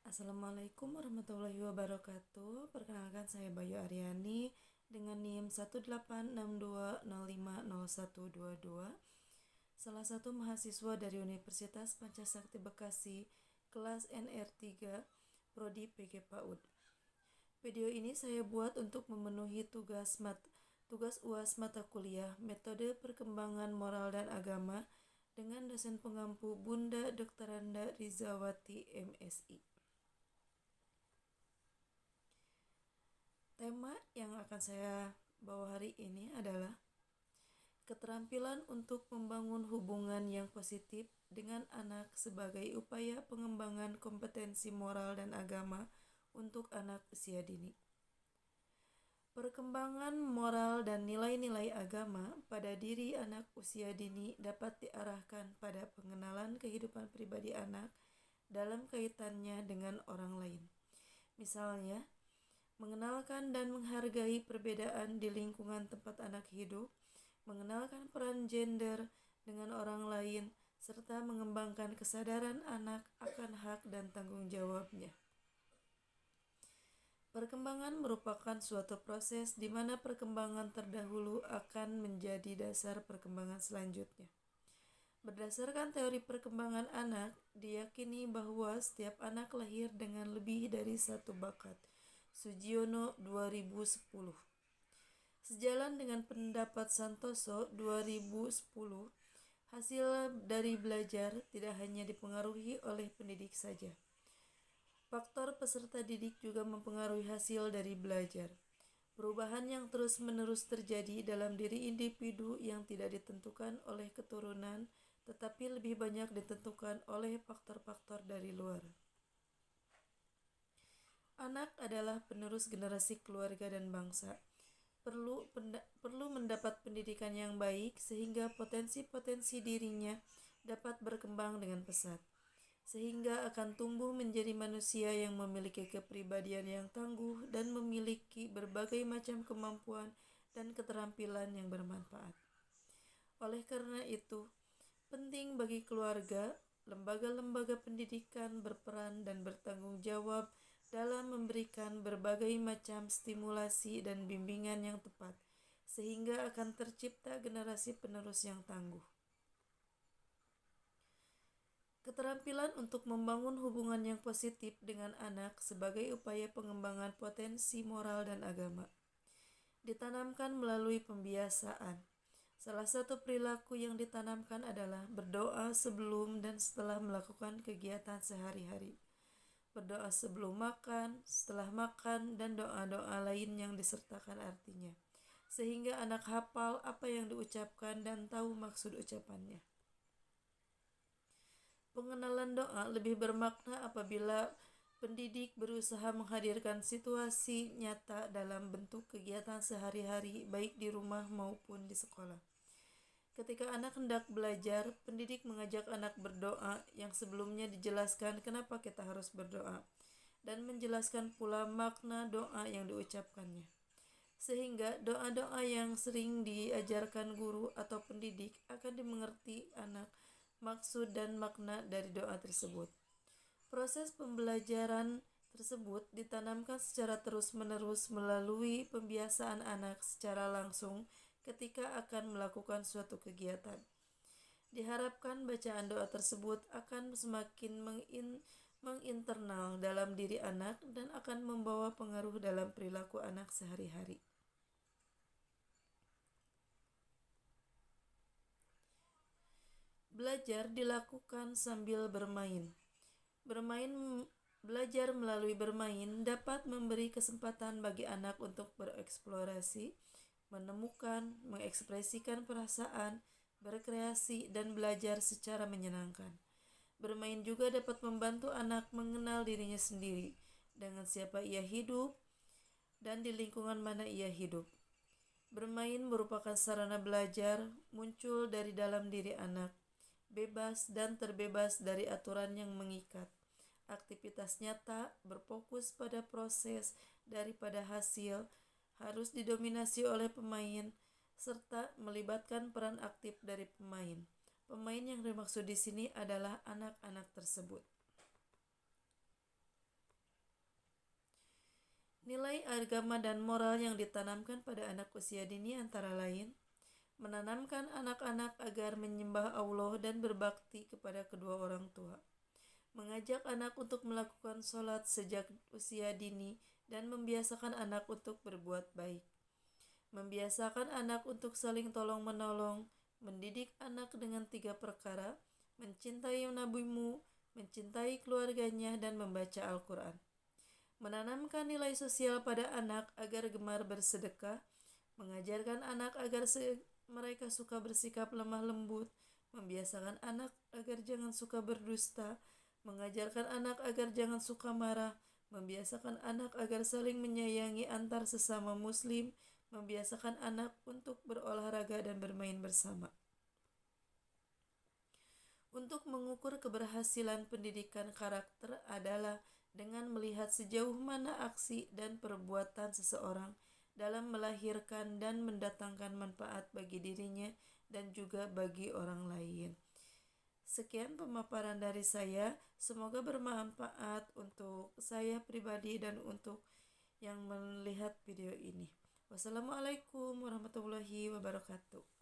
Assalamualaikum warahmatullahi wabarakatuh. Perkenalkan saya Bayu Aryani dengan NIM 18620505122. Salah satu mahasiswa dari Universitas Pancasakti Bekasi, kelas NR3, Prodi PG PAUD. Video ini saya buat untuk memenuhi tugas UAS mata kuliah Metode Perkembangan Moral dan Agama dengan dosen pengampu Bunda Dokteranda Rizawati MSI. Tema yang akan saya bawa hari ini adalah keterampilan untuk membangun hubungan yang positif dengan anak sebagai upaya pengembangan kompetensi moral dan agama untuk anak usia dini. Perkembangan moral dan nilai-nilai agama pada diri anak usia dini dapat diarahkan pada pengenalan kehidupan pribadi anak dalam kaitannya dengan orang lain. Misalnya, mengenalkan dan menghargai perbedaan di lingkungan tempat anak hidup, mengenalkan peran gender dengan orang lain, serta mengembangkan kesadaran anak akan hak dan tanggung jawabnya. Perkembangan merupakan suatu proses di mana perkembangan terdahulu akan menjadi dasar perkembangan selanjutnya. Berdasarkan teori perkembangan anak, diyakini bahwa setiap anak lahir dengan lebih dari satu bakat. Sugiono 2010. Sejalan dengan pendapat Santoso 2010, hasil dari belajar tidak hanya dipengaruhi oleh pendidik saja. Faktor peserta didik juga mempengaruhi hasil dari belajar. Perubahan yang terus-menerus terjadi dalam diri individu yang tidak ditentukan oleh keturunan, tetapi lebih banyak ditentukan oleh faktor-faktor dari luar. Anak adalah penerus generasi keluarga dan bangsa. Perlu mendapat pendidikan yang baik sehingga potensi-potensi dirinya dapat berkembang dengan pesat, sehingga akan tumbuh menjadi manusia yang memiliki kepribadian yang tangguh dan memiliki berbagai macam kemampuan dan keterampilan yang bermanfaat. Oleh karena itu, penting bagi keluarga, lembaga-lembaga pendidikan berperan dan bertanggung jawab dalam memberikan berbagai macam stimulasi dan bimbingan yang tepat, sehingga akan tercipta generasi penerus yang tangguh. Keterampilan untuk membangun hubungan yang positif dengan anak sebagai upaya pengembangan potensi moral dan agama ditanamkan melalui pembiasaan. Salah satu perilaku yang ditanamkan adalah berdoa sebelum dan setelah melakukan kegiatan sehari-hari. Berdoa sebelum makan, setelah makan, dan doa-doa lain yang disertakan artinya, sehingga anak hafal apa yang diucapkan dan tahu maksud ucapannya. Pengenalan doa lebih bermakna apabila pendidik berusaha menghadirkan situasi nyata dalam bentuk kegiatan sehari-hari, baik di rumah maupun di sekolah. Ketika anak hendak belajar, pendidik mengajak anak berdoa yang sebelumnya dijelaskan kenapa kita harus berdoa, dan menjelaskan pula makna doa yang diucapkannya. Sehingga doa-doa yang sering diajarkan guru atau pendidik akan dimengerti anak maksud dan makna dari doa tersebut. Proses pembelajaran tersebut ditanamkan secara terus-menerus melalui pembiasaan anak secara langsung ketika akan melakukan suatu kegiatan. Diharapkan bacaan doa tersebut akan semakin menginternal dalam diri anak dan akan membawa pengaruh dalam perilaku anak sehari-hari. Belajar dilakukan sambil bermain. Belajar melalui bermain dapat memberi kesempatan bagi anak untuk bereksplorasi, menemukan, mengekspresikan perasaan, berkreasi, dan belajar secara menyenangkan. Bermain juga dapat membantu anak mengenal dirinya sendiri, dengan siapa ia hidup, dan di lingkungan mana ia hidup. Bermain merupakan sarana belajar muncul dari dalam diri anak, bebas dan terbebas dari aturan yang mengikat. Aktivitas nyata berfokus pada proses daripada hasil, harus didominasi oleh pemain, serta melibatkan peran aktif dari pemain. Pemain yang dimaksud di sini adalah anak-anak tersebut. Nilai agama dan moral yang ditanamkan pada anak usia dini antara lain menanamkan anak-anak agar menyembah Allah dan berbakti kepada kedua orang tua, mengajak anak untuk melakukan sholat sejak usia dini dan membiasakan anak untuk berbuat baik, membiasakan anak untuk saling tolong-menolong, mendidik anak dengan 3 perkara, mencintai nabimu, mencintai keluarganya, dan membaca Al-Quran. Menanamkan nilai sosial pada anak agar gemar bersedekah, mengajarkan anak agar mereka suka bersikap lemah lembut, membiasakan anak agar jangan suka berdusta, mengajarkan anak agar jangan suka marah, membiasakan anak agar saling menyayangi antar sesama muslim, membiasakan anak untuk berolahraga dan bermain bersama. Untuk mengukur keberhasilan pendidikan karakter adalah dengan melihat sejauh mana aksi dan perbuatan seseorang dalam melahirkan dan mendatangkan manfaat bagi dirinya dan juga bagi orang lain. Sekian pemaparan dari saya, semoga bermanfaat untuk saya pribadi dan untuk yang melihat video ini. Wassalamualaikum warahmatullahi wabarakatuh.